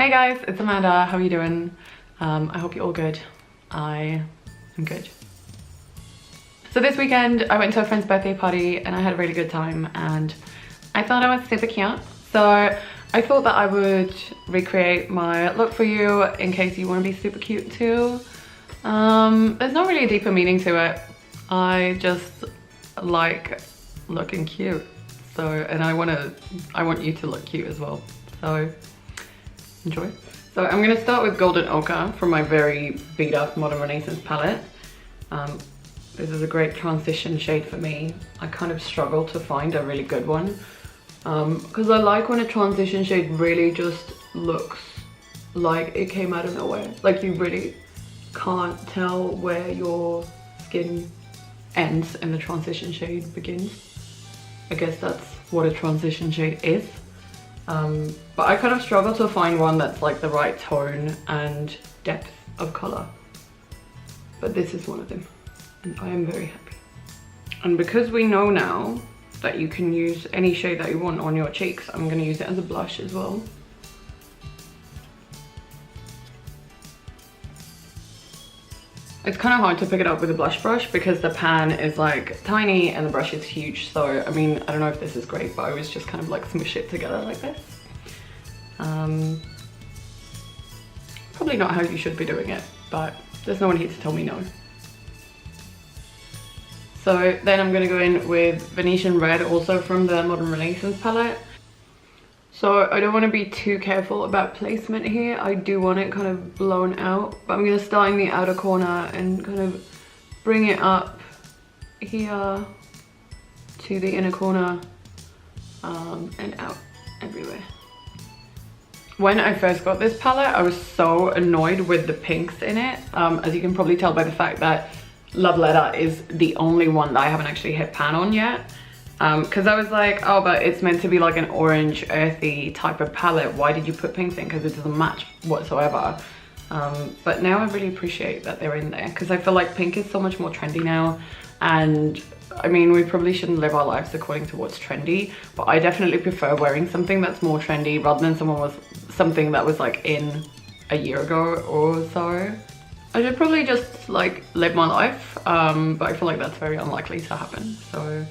Hey guys, it's Amanda. How are you doing? I hope you're all good. I am good. So this weekend I went to a friend's birthday party and I had a really good time and I thought I was super cute. So I thought that I would recreate my look for you in case you want to be super cute too. There's not really a deeper meaning to it. I just like looking cute. So, and I want you to look cute as well. So enjoy. So I'm gonna start with Golden Ochre from my very beat up Modern Renaissance palette. This is a great transition shade for me. I kind of struggle to find a really good one. Because I like when a transition shade really just looks like it came out of nowhere. Like you really can't tell where your skin ends and the transition shade begins. I guess that's what a transition shade is. But I kind of struggle to find one that's like the right tone and depth of color. But this is one of them and I am very happy. And because we know now that you can use any shade that you want on your cheeks, I'm going to use it as a blush as well. It's kind of hard to pick it up with a blush brush because the pan is like tiny and the brush is huge. So, I mean, I don't know if this is great, but I was just kind of like smush it together like this. Probably not how you should be doing it, but there's no one here to tell me no. So then I'm going to go in with Venetian Red, also from the Modern Renaissance palette. So I don't want to be too careful about placement here. I do want it kind of blown out, but I'm going to start in the outer corner and kind of bring it up here to the inner corner and out everywhere. When I first got this palette, I was so annoyed with the pinks in it. As you can probably tell by the fact that Love Letter is the only one that I haven't actually hit pan on yet. Because I was like, oh, but it's meant to be like an orange earthy type of palette. Why did you put pinks in? Because it doesn't match whatsoever. But now I really appreciate that they're in there because I feel like pink is so much more trendy now. And I mean, we probably shouldn't live our lives according to what's trendy, but I definitely prefer wearing something that's more trendy rather than something that was like in a year ago or so. I should probably just like live my life, but I feel like that's very unlikely to happen. So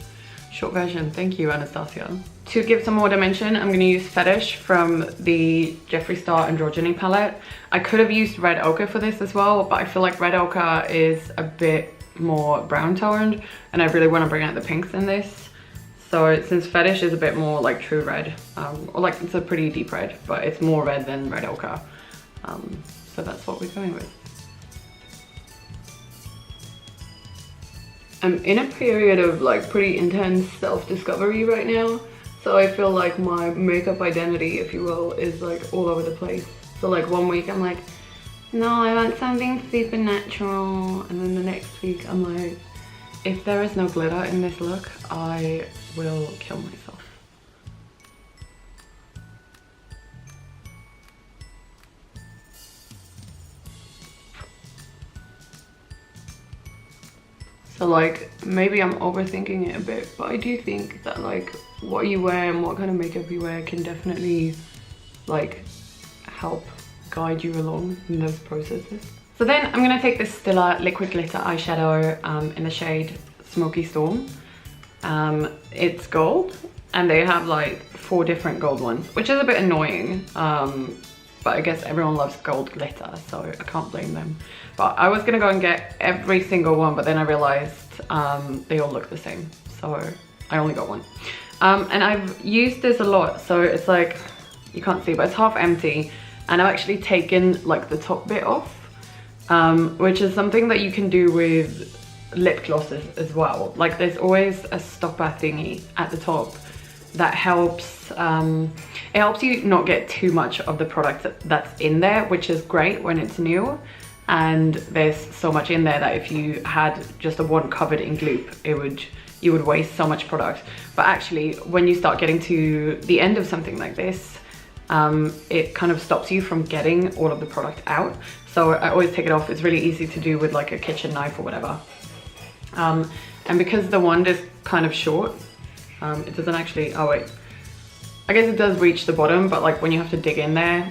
short version, thank you Anastasia. To give some more dimension, I'm going to use Fetish from the Jeffree Androgyny palette. I could have used Red Ochre for this as well, but I feel like Red Ochre is a bit more brown toned and I really want to bring out the pinks in this. So since Fetish is a bit more like true red, or like it's a pretty deep red, but it's more red than Red Ochre. So that's what we're going with. I'm in a period of like pretty intense self-discovery right now. So I feel like my makeup identity, if you will, is like all over the place. So like one week I'm like, no, I want something super natural. And then the next week I'm like, if there is no glitter in this look, I will kill myself. So like, maybe I'm overthinking it a bit, but I do think that like what you wear and what kind of makeup you wear can definitely like help guide you along in those processes. So then I'm gonna take this Stila liquid glitter eyeshadow in the shade Smoky Storm. It's gold and they have like 4 different gold ones, which is a bit annoying. But I guess everyone loves gold glitter, so I can't blame them. But I was gonna go and get every single one, but then I realized they all look the same. So I only got one. And I've used this a lot, so it's like, you can't see, but it's half empty. And I've actually taken like the top bit off, which is something that you can do with lip glosses as well. Like there's always a stopper thingy at the top that helps, it helps you not get too much of the product that's in there, which is great when it's new. And there's so much in there that if you had just a one covered in gloop, you would waste so much product. But actually, when you start getting to the end of something like this, it kind of stops you from getting all of the product out. So I always take it off. It's really easy to do with like a kitchen knife or whatever. And because the wand is kind of short, it doesn't actually, oh wait, I guess it does reach the bottom, but like when you have to dig in there,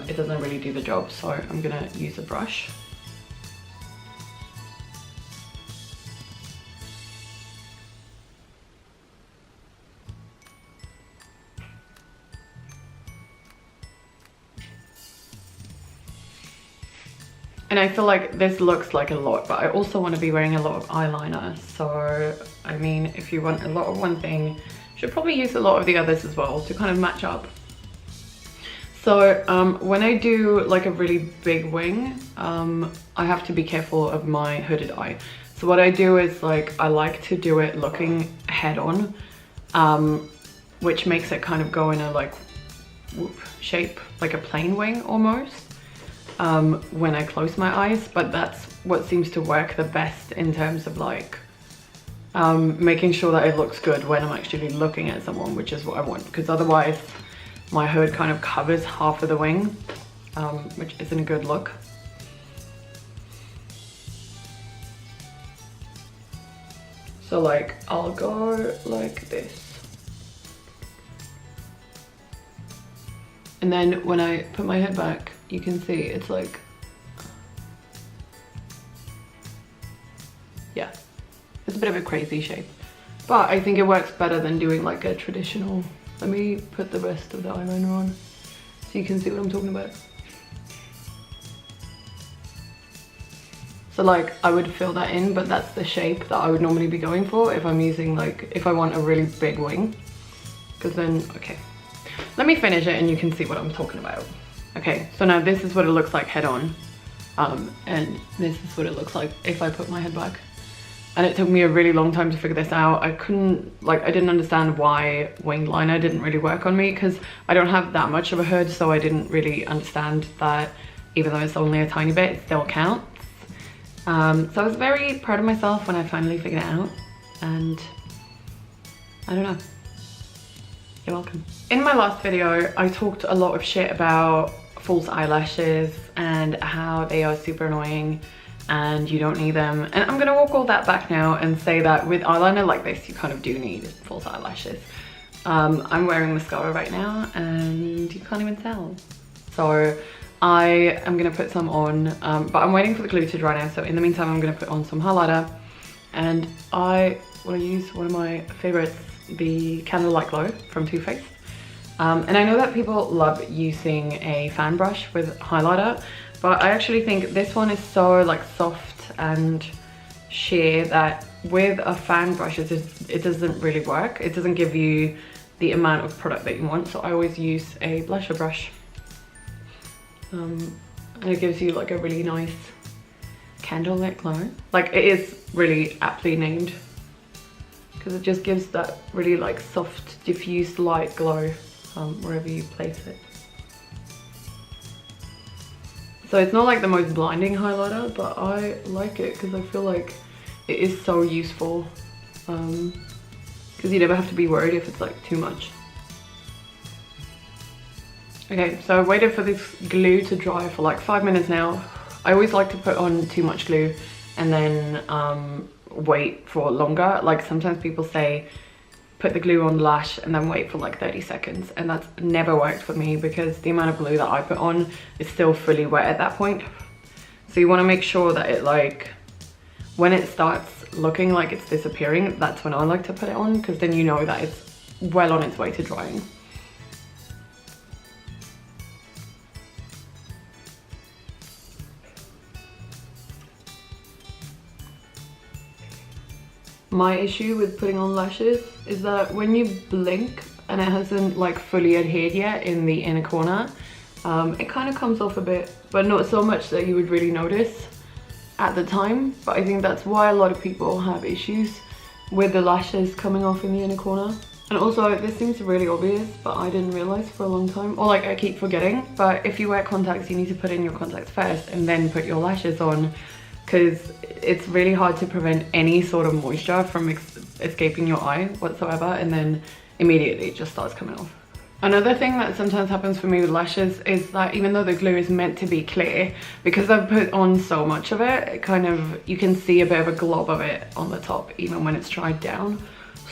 it doesn't really do the job. So I'm gonna use a brush. And I feel like this looks like a lot, but I also want to be wearing a lot of eyeliner. So, I mean, if you want a lot of one thing, you should probably use a lot of the others as well to kind of match up. So, when I do like a really big wing, I have to be careful of my hooded eye. So what I do is like, I like to do it looking head on, which makes it kind of go in a like shape, like a plane wing almost. When I close my eyes, but that's what seems to work the best in terms of like making sure that it looks good when I'm actually looking at someone, which is what I want, because otherwise my hood kind of covers half of the wing, which isn't a good look. So like I'll go like this, and then when I put my head back, you can see it's like, yeah, it's a bit of a crazy shape, but I think it works better than doing like a traditional. Let me put the rest of the eyeliner on so you can see what I'm talking about. So like I would fill that in, but that's the shape that I would normally be going for if I'm using like, if I want a really big wing, because then, okay, let me finish it and you can see what I'm talking about. Okay, so now this is what it looks like head on, and this is what it looks like if I put my head back. And it took me a really long time to figure this out. I didn't understand why wing liner didn't really work on me, because I don't have that much of a hood, so I didn't really understand that even though it's only a tiny bit, it still counts. So I was very proud of myself when I finally figured it out, and I don't know. You're welcome. In my last video, I talked a lot of shit about false eyelashes and how they are super annoying and you don't need them. And I'm gonna walk all that back now and say that with eyeliner like this, you kind of do need false eyelashes. I'm wearing mascara right now and you can't even tell. So I am gonna put some on, but I'm waiting for the glue to dry now. So in the meantime, I'm gonna put on some highlighter, and I wanna use one of my favorites, the Candlelight Glow from Too Faced. And I know that people love using a fan brush with highlighter, but I actually think this one is so like soft and sheer that with a fan brush it doesn't really work. It doesn't give you the amount of product that you want, so I always use a blusher brush. And it gives you like a really nice candlelit glow. Like, it is really aptly named because it just gives that really like soft diffused light glow wherever you place it. So it's not like the most blinding highlighter, but I like it because I feel like it is so useful, because you never have to be worried if it's like too much. Okay, so I waited for this glue to dry for like 5 minutes now. I always like to put on too much glue and then wait for longer. Like sometimes people say put the glue on the lash and then wait for like 30 seconds, and that's never worked for me because the amount of glue that I put on is still fully wet at that point. So you want to make sure that it, like, when it starts looking like it's disappearing, that's when I like to put it on, because then you know that it's well on its way to drying. My issue with putting on lashes is that when you blink and it hasn't like fully adhered yet in the inner corner, it kind of comes off a bit, but not so much that you would really notice at the time. But I think that's why a lot of people have issues with the lashes coming off in the inner corner. And also, this seems really obvious, but I didn't realize for a long time, or like I keep forgetting, but if you wear contacts, you need to put in your contacts first and then put your lashes on, because it's really hard to prevent any sort of moisture from escaping your eye whatsoever, and then immediately it just starts coming off. Another thing that sometimes happens for me with lashes is that even though the glue is meant to be clear, because I've put on so much of it, it kind of, you can see a bit of a glob of it on the top even when it's dried down.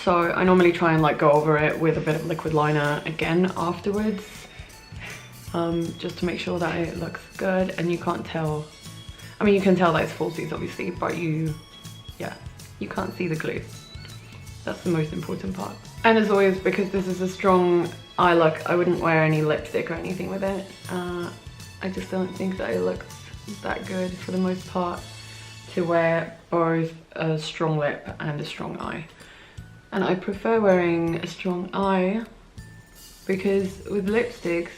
So I normally try and like go over it with a bit of liquid liner again afterwards, just to make sure that it looks good. And you can't tell, I mean you can tell that it's falsies obviously, but you can't see the glue. That's the most important part. And as always, because this is a strong eye look, I wouldn't wear any lipstick or anything with it. I just don't think that it looks that good for the most part to wear both a strong lip and a strong eye. And I prefer wearing a strong eye because with lipsticks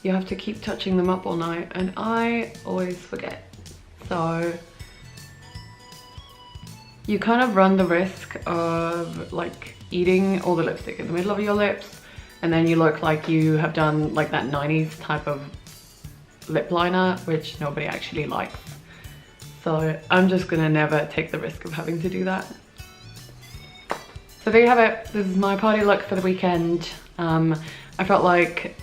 you have to keep touching them up all night and I always forget. So you kind of run the risk of like eating all the lipstick in the middle of your lips, and then you look like you have done like that 90s type of lip liner, which nobody actually likes. So I'm just gonna never take the risk of having to do that. So there you have it. This is my party look for the weekend. I felt like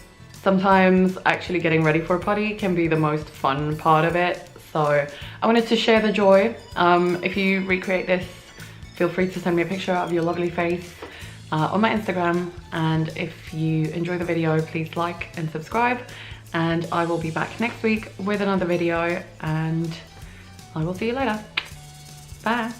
sometimes actually getting ready for a party can be the most fun part of it. So I wanted to share the joy. If you recreate this, feel free to send me a picture of your lovely face on my Instagram. And if you enjoy the video, please like and subscribe. And I will be back next week with another video, and I will see you later. Bye.